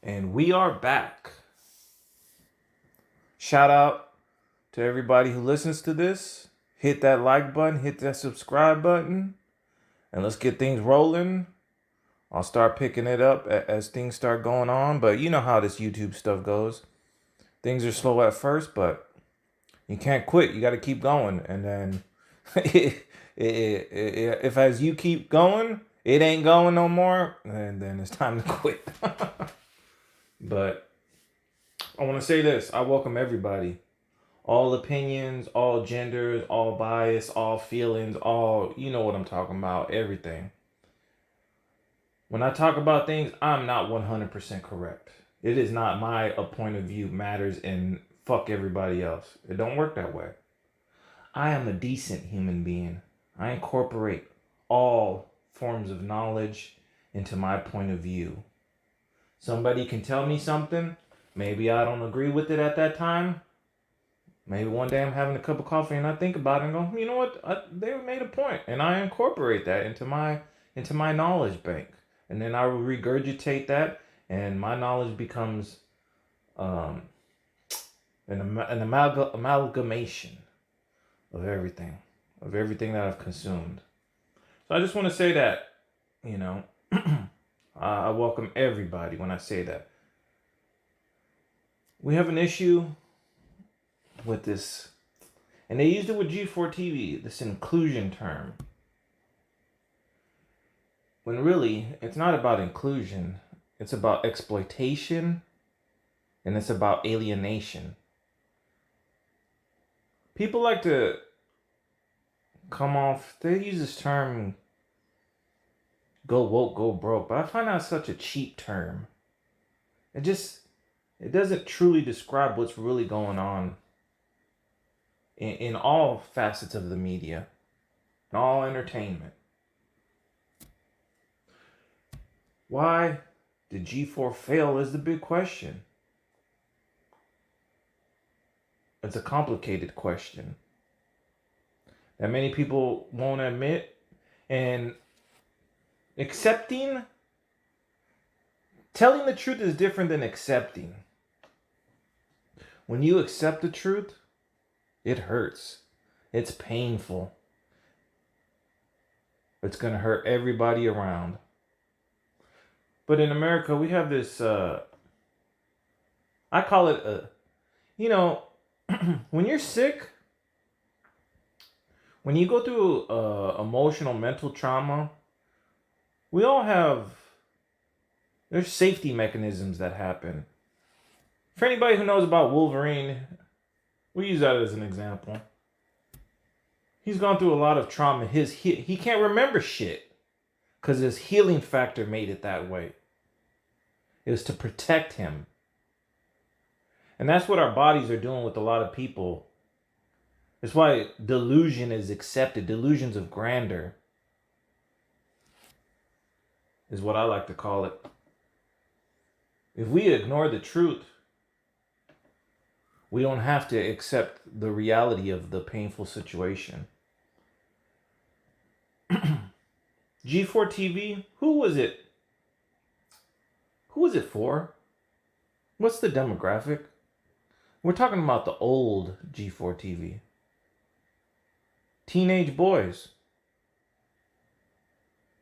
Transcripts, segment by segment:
And we are back. Shout out to everybody who listens to this. Hit that like button, hit that subscribe button, and let's get things rolling. I'll start picking it up as things start going on, but you know how this YouTube stuff goes. Things are slow at first, but you can't quit. You got to keep going. And then if as you keep going, it ain't going no more, and then it's time to quit. But I want to say this. I welcome everybody. All opinions, all genders, all bias, all feelings, all, you know what I'm talking about, everything. When I talk about things, I'm not 100% correct. It is not my point of view matters and fuck everybody else. It don't work that way. I am a decent human being. I incorporate all forms of knowledge into my point of view. Somebody can tell me something. Maybe I don't agree with it at that time. Maybe one day I'm having a cup of coffee and I think about it and go, you know what? They made a point, and I incorporate that into my knowledge bank, and then I will regurgitate that, and my knowledge becomes an amalgamation of everything that I've consumed. So I just want to say that, you know, I welcome everybody when I say that. We have an issue with this, and they used it with G4TV, this inclusion term. When really, it's not about inclusion. It's about exploitation, and it's about alienation. People like to come off, they use this term, go woke, go broke, but I find that such a cheap term. It doesn't truly describe what's really going on in all facets of the media, in all entertainment. Why did G4 fail is the big question. It's a complicated question that many people won't admit, and telling the truth is different than accepting. When you accept the truth, it hurts. It's painful. It's going to hurt everybody around. But in America, we have this, I call it, when you're sick, when you go through emotional, mental trauma, we all have, there's safety mechanisms that happen. For anybody who knows about Wolverine, we use that as an example. He's gone through a lot of trauma. He can't remember shit because his healing factor made it that way. It was to protect him. And that's what our bodies are doing with a lot of people. It's why delusion is accepted. Delusions of grandeur is what I like to call it. If we ignore the truth, we don't have to accept the reality of the painful situation. G4TV, who was it? Who was it for? What's the demographic? We're talking about the old G4TV. Teenage boys.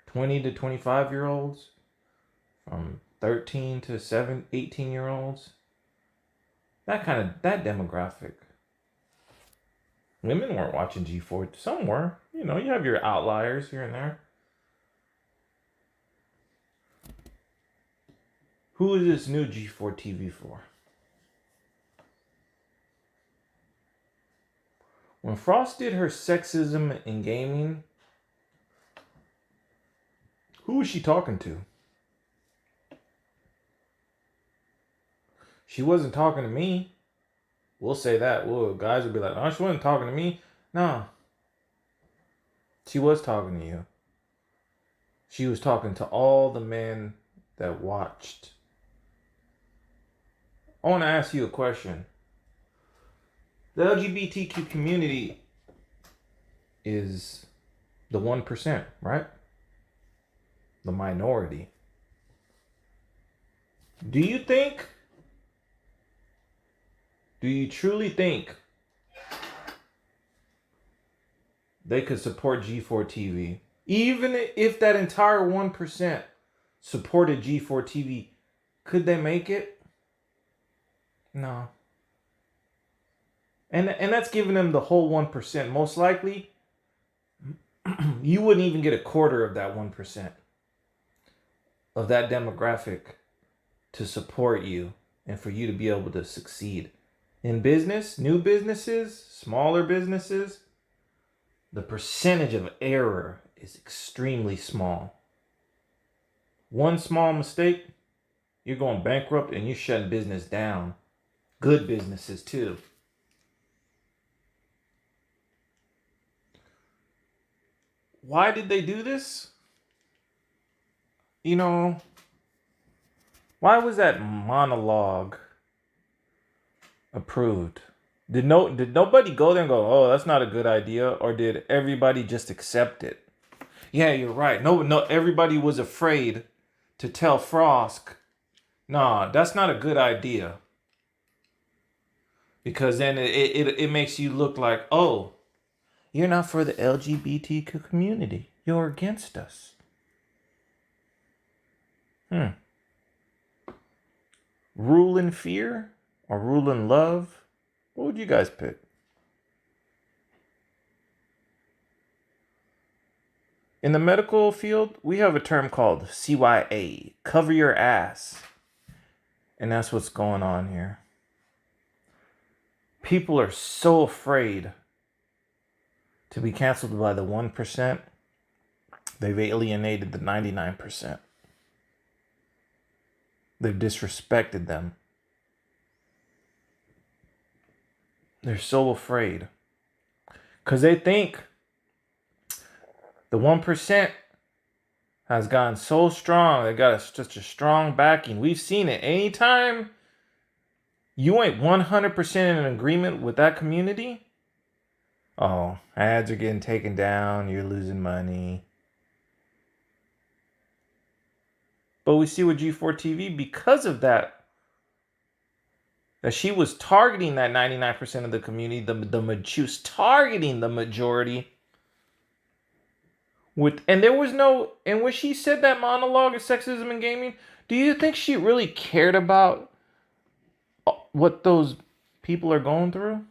20 to 25-year-olds. From 13 to 18-year-olds. That demographic. Women weren't watching G4. Some were. You know, you have your outliers here and there. Who is this new G4TV for? When Frosk did her sexism in gaming, who was she talking to? She wasn't talking to me. We'll say that. Guys will be like, oh, she wasn't talking to me. No. She was talking to you. She was talking to all the men that watched. I want to ask you a question. The LGBTQ community is the 1%, right? The minority. Do you think, do you truly think they could support G4TV? Even if that entire 1% supported G4TV, could they make it? No. And that's giving them the whole 1%. Most likely, you wouldn't even get a quarter of that 1% of that demographic to support you and for you to be able to succeed. In business, new businesses, smaller businesses, the percentage of error is extremely small. One small mistake, you're going bankrupt and you're shutting business down. Good businesses too. Why did they do this? You know, why was that monologue approved? Did nobody go there and go, oh, that's not a good idea? Or did everybody just accept it? Yeah, you're right. No, everybody was afraid to tell Frosk, nah, that's not a good idea. Because then it makes you look like, oh, you're not for the LGBTQ community. You're against us. Rule in fear or rule in love? What would you guys pick? In the medical field, we have a term called CYA, cover your ass. And that's what's going on here. People are so afraid to be canceled by the 1%, they've alienated the 99%. They've disrespected them. They're so afraid. Because they think the 1% has gotten so strong. They got such a strong backing. We've seen it. Anytime you ain't 100% in agreement with that community, oh, ads are getting taken down. You're losing money. But we see with G4TV, because of that she was targeting that 99% of the community. She was targeting the majority. And there was no, and when she said that monologue of sexism in gaming, do you think she really cared about what those people are going through?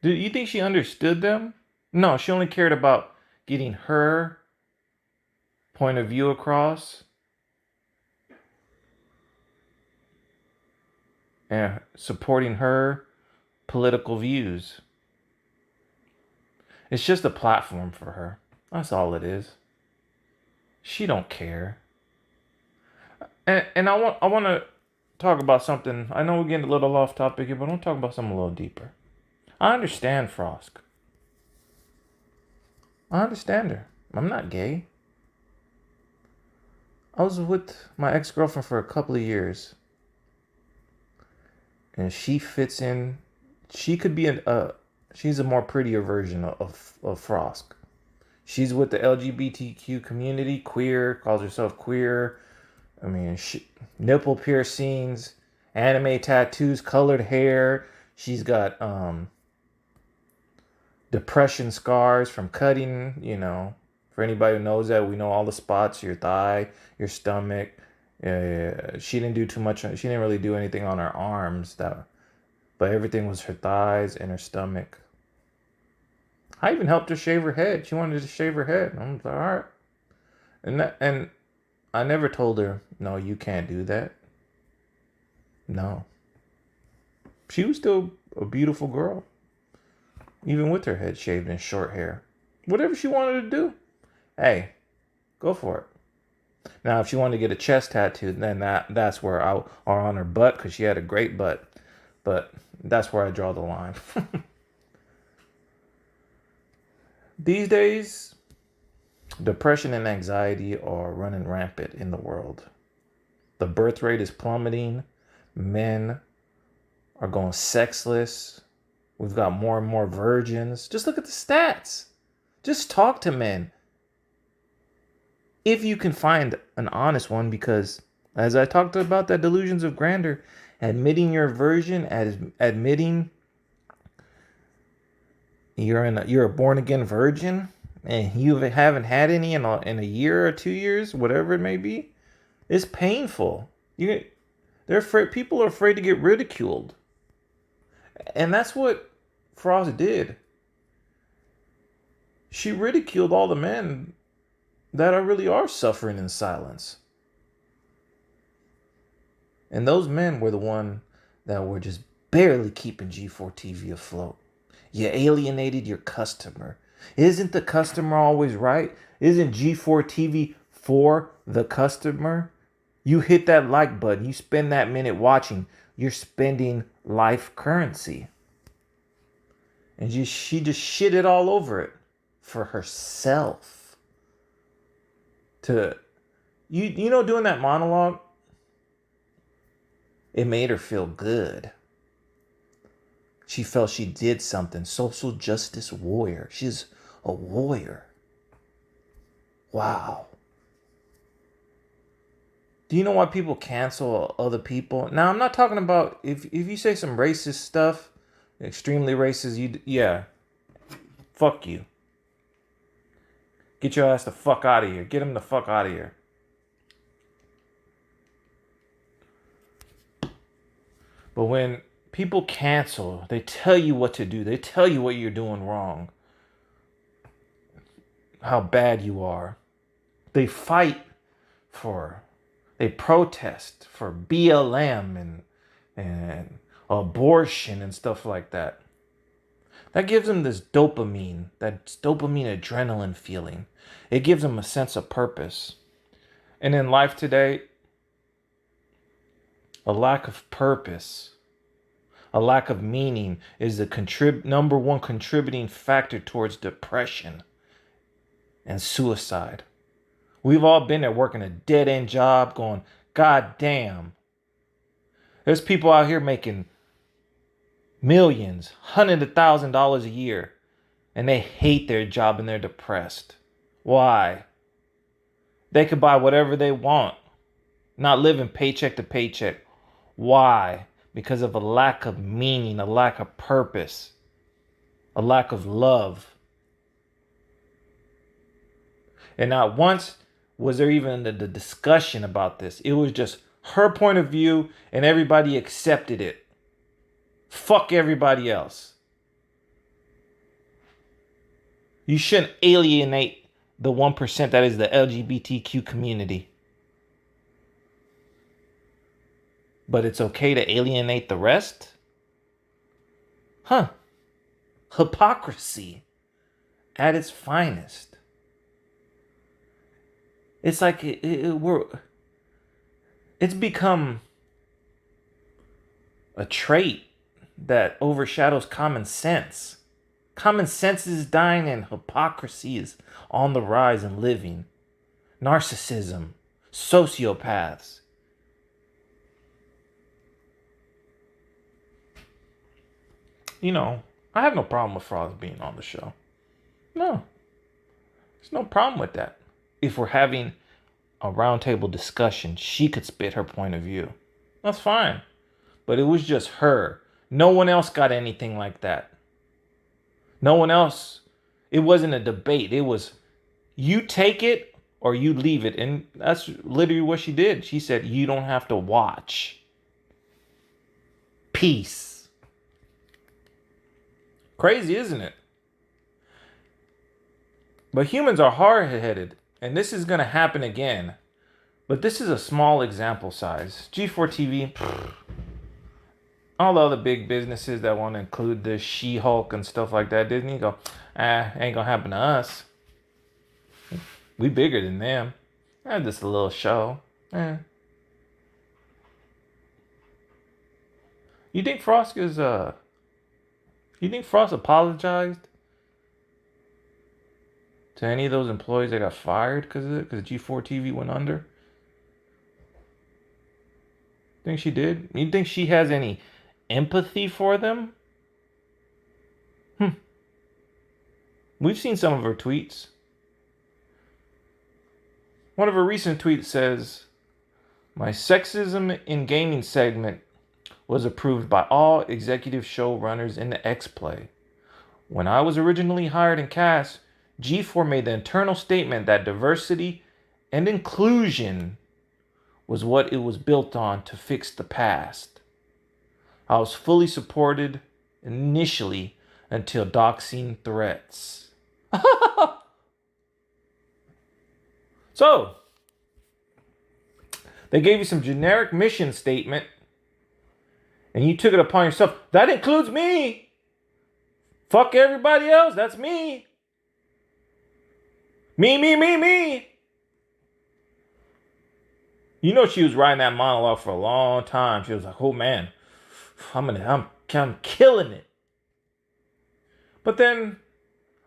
Do you think she understood them? No, she only cared about getting her point of view across and supporting her political views. It's just a platform for her. That's all it is. She don't care. And I want to talk about something. I know we're getting a little off topic here, but I want to talk about something a little deeper. I understand Frosk. I understand her. I'm not gay. I was with my ex-girlfriend for a couple of years. And she fits in. She could be she's a more prettier version of Frosk. She's with the LGBTQ community, queer, calls herself queer. I mean, nipple piercings, anime tattoos, colored hair. She's got depression scars from cutting, For anybody who knows that, we know all the spots, your thigh, your stomach. She didn't do too much. She didn't really do anything on her arms, but everything was her thighs and her stomach. I even helped her shave her head. She wanted to shave her head. I was like, all right. And I never told her, no, you can't do that. No. She was still a beautiful girl, even with her head shaved and short hair. Whatever she wanted to do, hey, go for it. Now, if she wanted to get a chest tattoo, then that's where or on her butt, because she had a great butt. But that's where I draw the line. These days, depression and anxiety are running rampant in the world. The birth rate is plummeting. Men are going sexless. We've got more and more virgins. Just look at the stats. Just talk to men. If you can find an honest one, because as I talked about that delusions of grandeur, admitting your version, as admitting you're a born again virgin and you haven't had any in a year or 2 years, whatever it may be, it's painful. They're afraid. People are afraid to get ridiculed, and that's what Frost did. She ridiculed all the men that really are suffering in silence. And those men were the one that were just barely keeping G4TV afloat. You alienated your customer. Isn't the customer always right? Isn't G4TV for the customer? You hit that like button. You spend that minute watching. You're spending life currency. And she just shit it all over it for herself. Doing that monologue, it made her feel good. She felt she did something. Social justice warrior. She's a warrior. Wow. Do you know why people cancel other people? Now, I'm not talking about if you say some racist stuff, extremely racist, yeah, fuck you. Get your ass the fuck out of here. Get him the fuck out of here. But when people cancel, they tell you what to do. They tell you what you're doing wrong. How bad you are. They protest for BLM and abortion and stuff like that. That gives them that dopamine adrenaline feeling. It gives them a sense of purpose. And in life today, a lack of purpose, a lack of meaning is the number one contributing factor towards depression and suicide. We've all been there working a dead-end job going, God damn. There's people out here making millions, $100,000 a year, and they hate their job and they're depressed. Why? They could buy whatever they want, not living paycheck to paycheck. Why? Because of a lack of meaning, a lack of purpose, a lack of love. And not once was there even the discussion about this. It was just her point of view and everybody accepted it. Fuck everybody else. You shouldn't alienate the 1% that is the LGBTQ community. But it's okay to alienate the rest? Huh. Hypocrisy at its finest. It's like it's become a trait that overshadows common sense. Common sense is dying and hypocrisy is on the rise and living. Narcissism, sociopaths. I have no problem with Frosk being on the show. No. There's no problem with that. If we're having a roundtable discussion, she could spit her point of view. That's fine. But it was just her. No one else got anything like that. No one else. It wasn't a debate. It was you take it or you leave it. And that's literally what she did. She said, you don't have to watch. Peace. Crazy, isn't it? But humans are hard-headed. And this is going to happen again. But this is a small example size. G4TV, all the other big businesses that want to include the She-Hulk and stuff like that, Disney go, ain't going to happen to us. We bigger than them. Just a little show. You think Frosk apologized to any of those employees that got fired because of it? Because G4TV went under? Think she did? You think she has any empathy for them? We've seen some of her tweets. One of her recent tweets says, "My sexism in gaming segment was approved by all executive showrunners in the X-Play. When I was originally hired and cast, G4 made the internal statement that diversity and inclusion was what it was built on to fix the past. I was fully supported initially until doxing threats." So, they gave you some generic mission statement, and you took it upon yourself. That includes me. Fuck everybody else. That's me. Me. You know, she was writing that monologue for a long time. She was like, "Oh man, I'm killing it." But then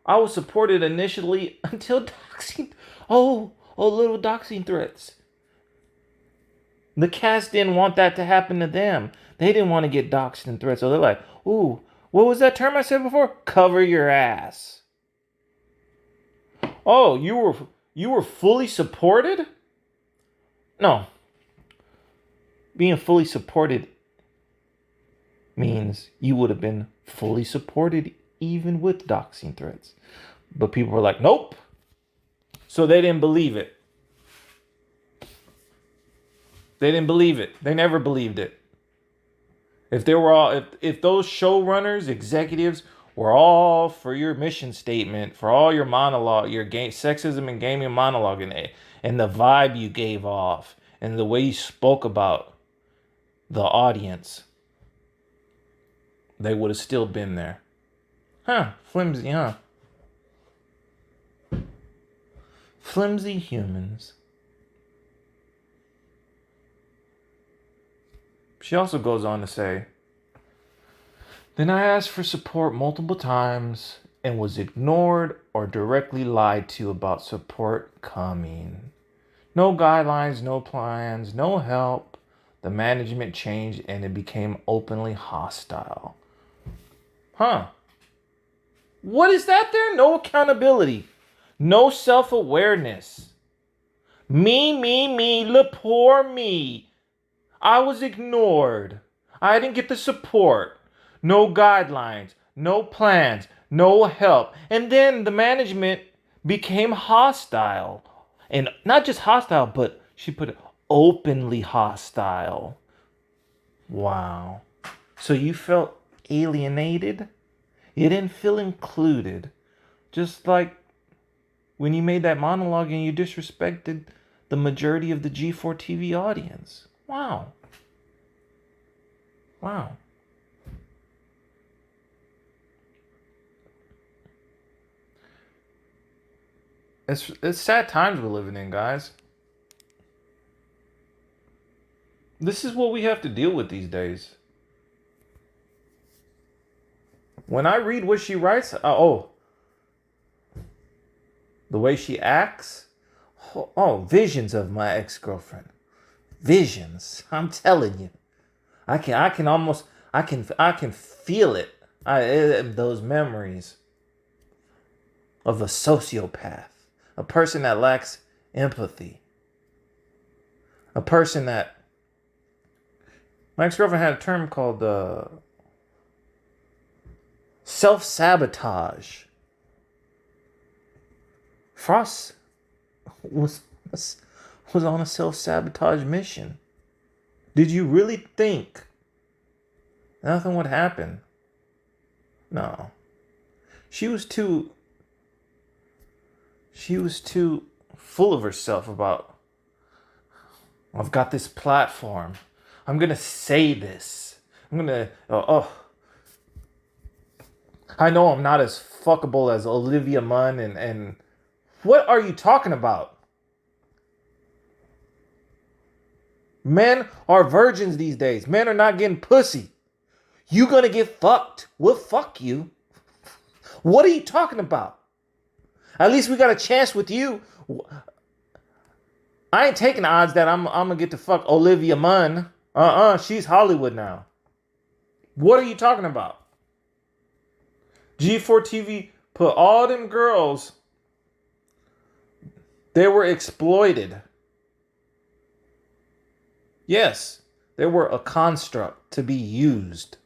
I was supported initially until doxing. Little doxing threats. The cast didn't want that to happen to them. They didn't want to get doxed and threats. So they're like, "Ooh, what was that term I said before? Cover your ass." Oh, you were fully supported? No. Being fully supported means you would have been fully supported even with doxing threats. But people were like, "Nope." So they didn't believe it. They didn't believe it. They never believed it. If those showrunners, executives were all for your mission statement, for all your monologue, your game sexism and gaming monologue, and the vibe you gave off, and the way you spoke about the audience, they would have still been there. Flimsy, huh? Flimsy humans. She also goes on to say, "Then I asked for support multiple times and was ignored or directly lied to about support coming. No guidelines, no plans, no help. The management changed and it became openly hostile." What is that there? No accountability. No self-awareness. Me, le poor me. I was ignored. I didn't get the support. No guidelines, no plans, no help. And then the management became hostile. And not just hostile, but she put it openly hostile. Wow. So you felt alienated? You didn't feel included. Just like when you made that monologue and you disrespected the majority of the G4TV audience. Wow. It's sad times we're living in, guys. This is what we have to deal with these days. When I read what she writes, the way she acts, visions of my ex-girlfriend. Visions. I'm telling you. I can feel it. Those memories of a sociopath, a person that lacks empathy, a person that, my ex-girlfriend had a term called self-sabotage. Frost was on a self-sabotage mission. Did you really think nothing would happen? No. She was too full of herself about, "I've got this platform. I'm going to say this. I'm going to, I know I'm not as fuckable as Olivia Munn and what are you talking about? Men are virgins these days. Men are not getting pussy. You gonna get fucked. We'll fuck you. What are you talking about? At least we got a chance with you. I ain't taking the odds that I'm gonna get to fuck Olivia Munn. She's Hollywood now. What are you talking about? G4TV put all them girls They were exploited. Yes, they were a construct to be used.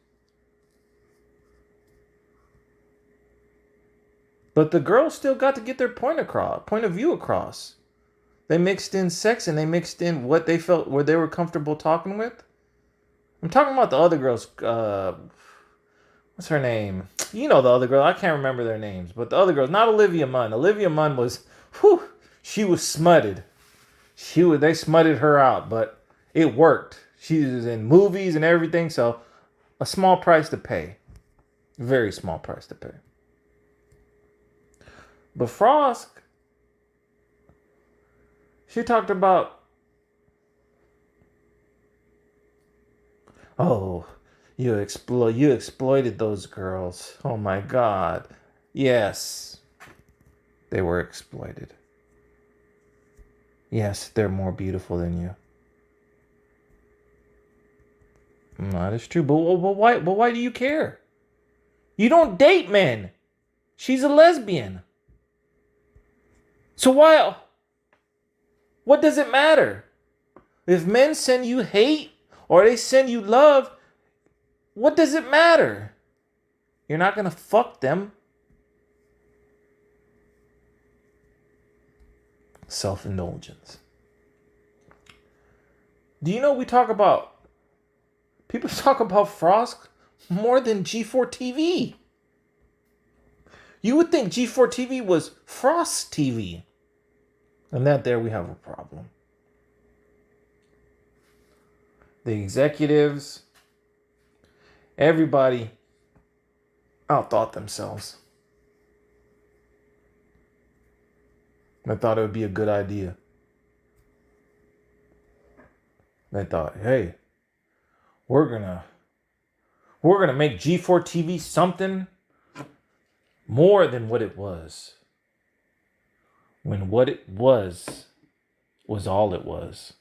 But the girls still got to get their point of view across. They mixed in sex and they mixed in what they felt, where they were comfortable talking with. I'm talking about the other girls. What's her name? You know the other girl. I can't remember their names, but the other girls, not Olivia Munn. Olivia Munn was, whew, she was smutted. They smutted her out, but it worked. She was in movies and everything, so a small price to pay. Very small price to pay. But Frosk, she talked about, oh, you exploited those girls. Oh my God. Yes, they were exploited. Yes, they're more beautiful than you. That is true. But why? But why do you care? You don't date men. She's a lesbian. So why? What does it matter? If men send you hate or they send you love, what does it matter? You're not gonna fuck them. Self-indulgence. Do you know people talk about Frosk more than G4TV? You would think G4TV was Frost TV. And that there we have a problem. The executives, everybody outthought themselves. They thought it would be a good idea. They thought, hey, we're gonna make G4TV something more than what it was. When what it was all it was.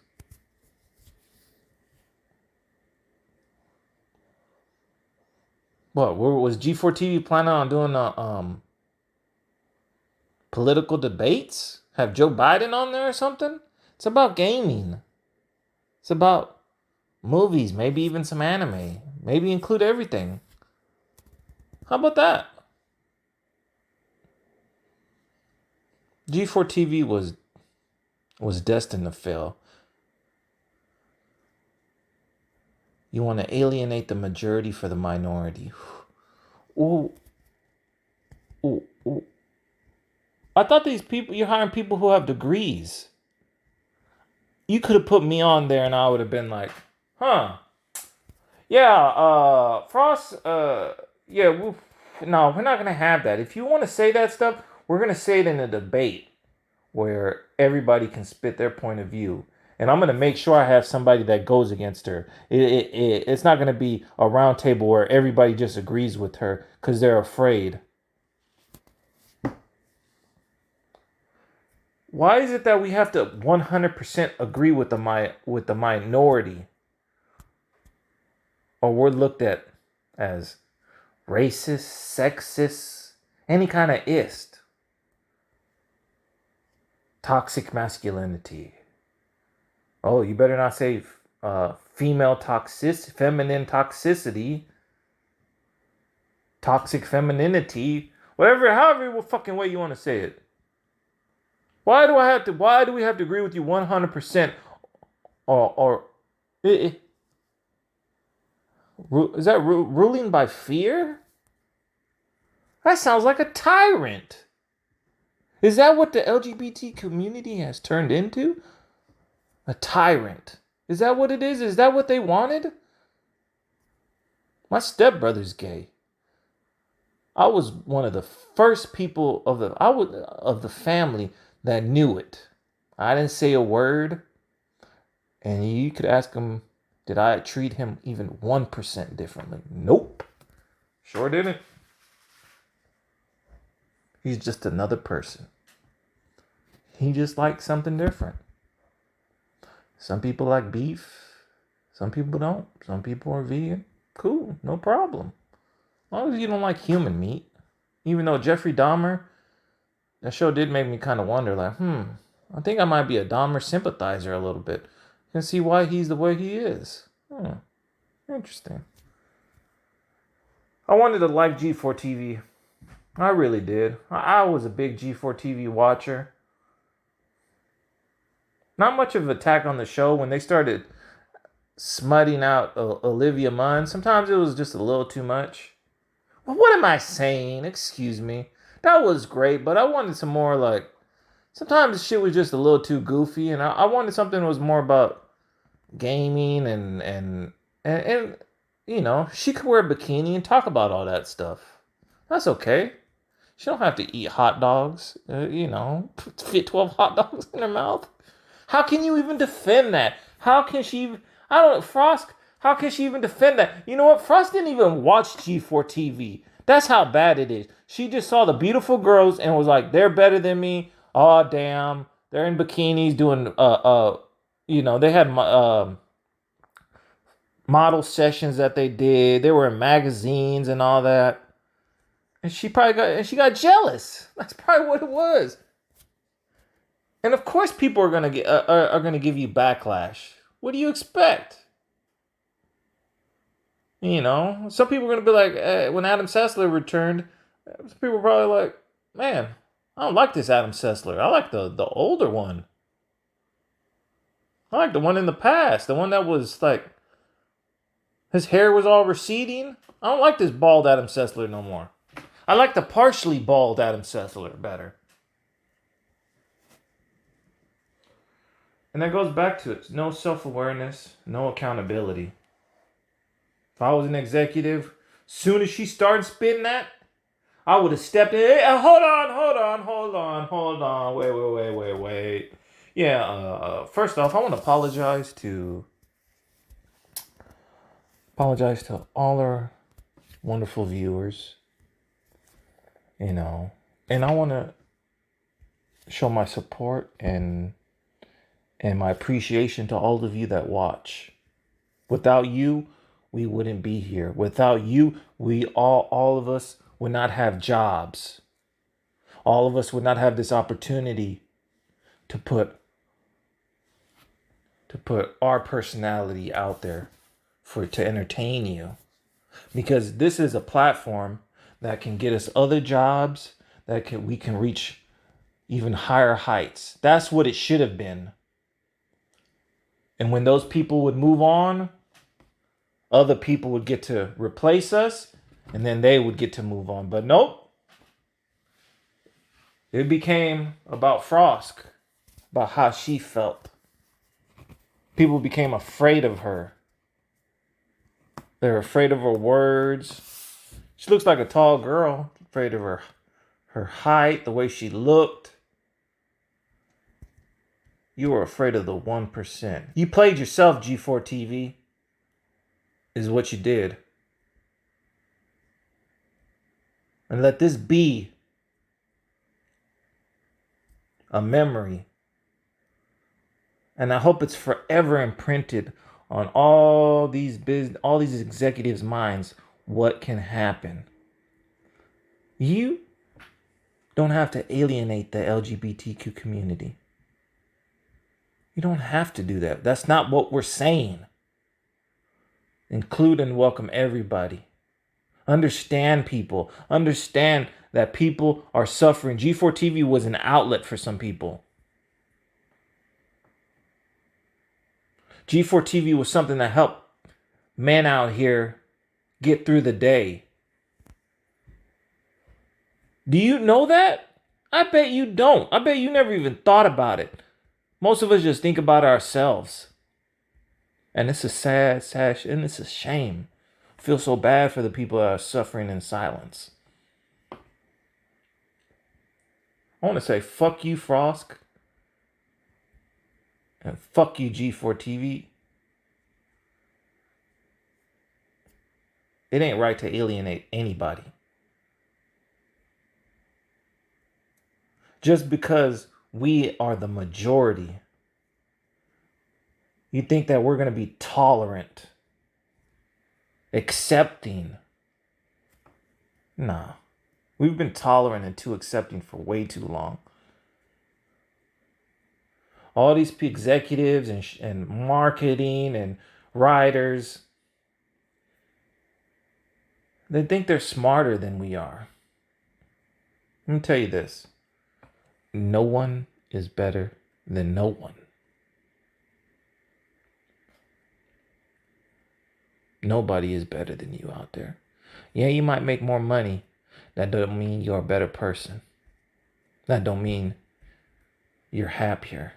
What was G4TV planning on doing? Political debates? Have Joe Biden on there or something? It's about gaming. It's about movies, maybe even some anime. Maybe include everything. How about that? G4TV was destined to fail. You want to alienate the majority for the minority. Ooh. Ooh, ooh. I thought you're hiring people who have degrees. You could have put me on there and I would have been like, huh. Yeah, Frost, yeah, no, we're not going to have that. If you want to say that stuff, we're going to say it in a debate where everybody can spit their point of view. And I'm going to make sure I have somebody that goes against her. It's not going to be a round table where everybody just agrees with her because they're afraid. Why is it that we have to 100% agree with the minority? Or we're looked at as racist, sexist, any kind of ist. Toxic masculinity. Oh, you better not say feminine toxicity, toxic femininity, however fucking way you want to say it. Why do we have to agree with you 100%? Is that ruling by fear? That sounds like a tyrant. Is that what the LGBT community has turned into? A tyrant. Is that what it is? Is that what they wanted? My stepbrother's gay. I was one of the first people of the family that knew it. I didn't say a word. And you could ask him, did I treat him even 1% differently? Nope. Sure didn't. He's just another person. He just likes something different. Some people like beef. Some people don't. Some people are vegan. Cool, no problem. As long as you don't like human meat. Even though Jeffrey Dahmer, that show did make me kind of wonder, like, I think I might be a Dahmer sympathizer a little bit. I can see why he's the way he is. Interesting. I wanted to like G4TV. I really did. I was a big G4TV watcher. Not much of an attack on the show when they started smutting out Olivia Munn. Sometimes it was just a little too much. Well, what am I saying? Excuse me. That was great, but I wanted some more like. Sometimes the shit was just a little too goofy, and I wanted something that was more about gaming and you know, she could wear a bikini and talk about all that stuff. That's okay. She don't have to eat hot dogs. You know, fit 12 hot dogs in her mouth. How can you even defend that? How can she? I don't know, Frosk. How can she even defend that? You know what? Frost didn't even watch G4TV. That's how bad it is. She just saw the beautiful girls and was like, they're better than me. Oh damn, they're in bikinis doing you know, they had model sessions that they did. They were in magazines and all that. And she got jealous. That's probably what it was. And of course, people are gonna give you backlash. What do you expect? You know, some people are gonna be like, when Adam Sessler returned, some people were probably like, man, I don't like this Adam Sessler. I like the older one. I like the one in the past, the one that was like his hair was all receding. I don't like this bald Adam Sessler no more. I like the partially bald Adam Sessler better. And that goes back to it. No self-awareness, no accountability. If I was an executive, soon as she started spitting that, I would have stepped in. Hey, hold on. Wait. Yeah, first off, I want to apologize to all our wonderful viewers. You know, and I want to show my support and my appreciation to all of you that watch. Without you, we wouldn't be here. Without you, all of us would not have jobs. All of us would not have this opportunity to put our personality out there to entertain you. Because this is a platform that can get us other jobs, we can reach even higher heights. That's what it should have been. And when those people would move on, other people would get to replace us, and then they would get to move on. But nope. It became about Frosk, about how she felt. People became afraid of her. They're afraid of her words. She looks like a tall girl, afraid of her height, the way she looked. You were afraid of the 1%. You played yourself, G4TV, is what you did. And let this be a memory. And I hope it's forever imprinted on all these executives' minds what can happen. You don't have to alienate the LGBTQ community. You don't have to do that. That's not what we're saying. Include and welcome everybody. Understand people. Understand that people are suffering. G4TV was an outlet for some people. G4TV was something that helped men out here get through the day. Do you know that? I bet you don't. I bet you never even thought about it. Most of us just think about ourselves. And it's a sad, and it's a shame. I feel so bad for the people that are suffering in silence. I want to say fuck you, Frosk. And fuck you, G4TV. It ain't right to alienate anybody. Just because we are the majority, you think that we're going to be tolerant, accepting. Nah. We've been tolerant and too accepting for way too long. All these executives and marketing and writers, they think they're smarter than we are. Let me tell you this. No one is better than no one. Nobody is better than you out there. Yeah, you might make more money. That doesn't mean you're a better person. That don't mean you're happier.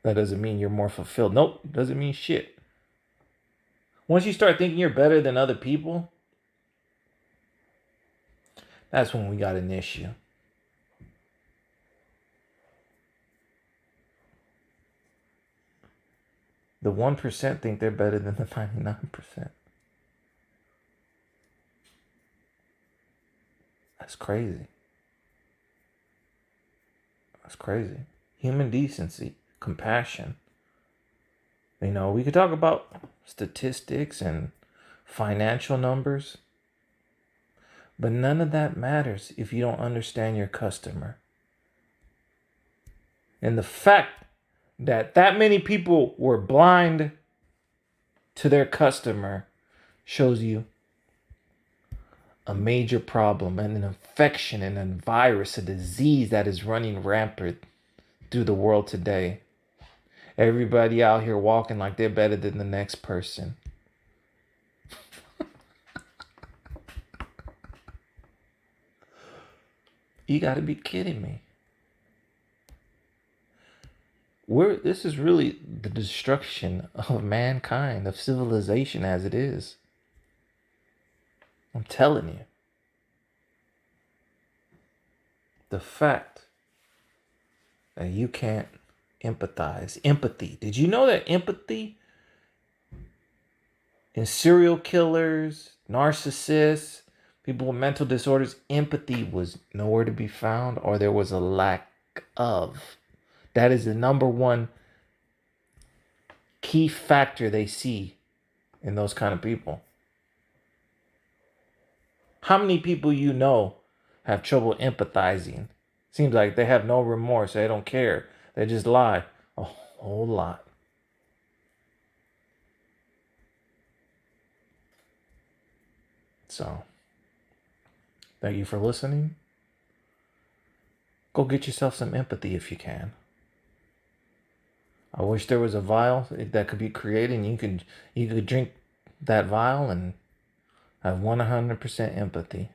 That doesn't mean you're more fulfilled. Nope, doesn't mean shit. Once you start thinking you're better than other people, that's when we got an issue. The 1% think they're better than the 99%. That's crazy. That's crazy. Human decency, compassion. You know, we could talk about statistics and financial numbers, but none of that matters if you don't understand your customer. And the fact that many people were blind to their customer shows you a major problem and an infection and a virus, a disease that is running rampant through the world today. Everybody out here walking like they're better than the next person. You got to be kidding me. This is really the destruction of mankind, of civilization as it is. I'm telling you. The fact that you can't empathize. Empathy. Did you know that empathy in serial killers, narcissists, people with mental disorders, empathy was nowhere to be found, or there was a lack of? That is the number one key factor they see in those kind of people. How many people you know have trouble empathizing? Seems like they have no remorse. They don't care. They just lie. A whole lot. So, thank you for listening. Go get yourself some empathy if you can. I wish there was a vial that could be created and you could drink that vial and have 100% empathy.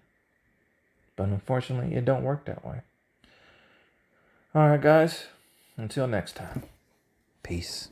But unfortunately, it don't work that way. All right, guys. Until next time. Peace.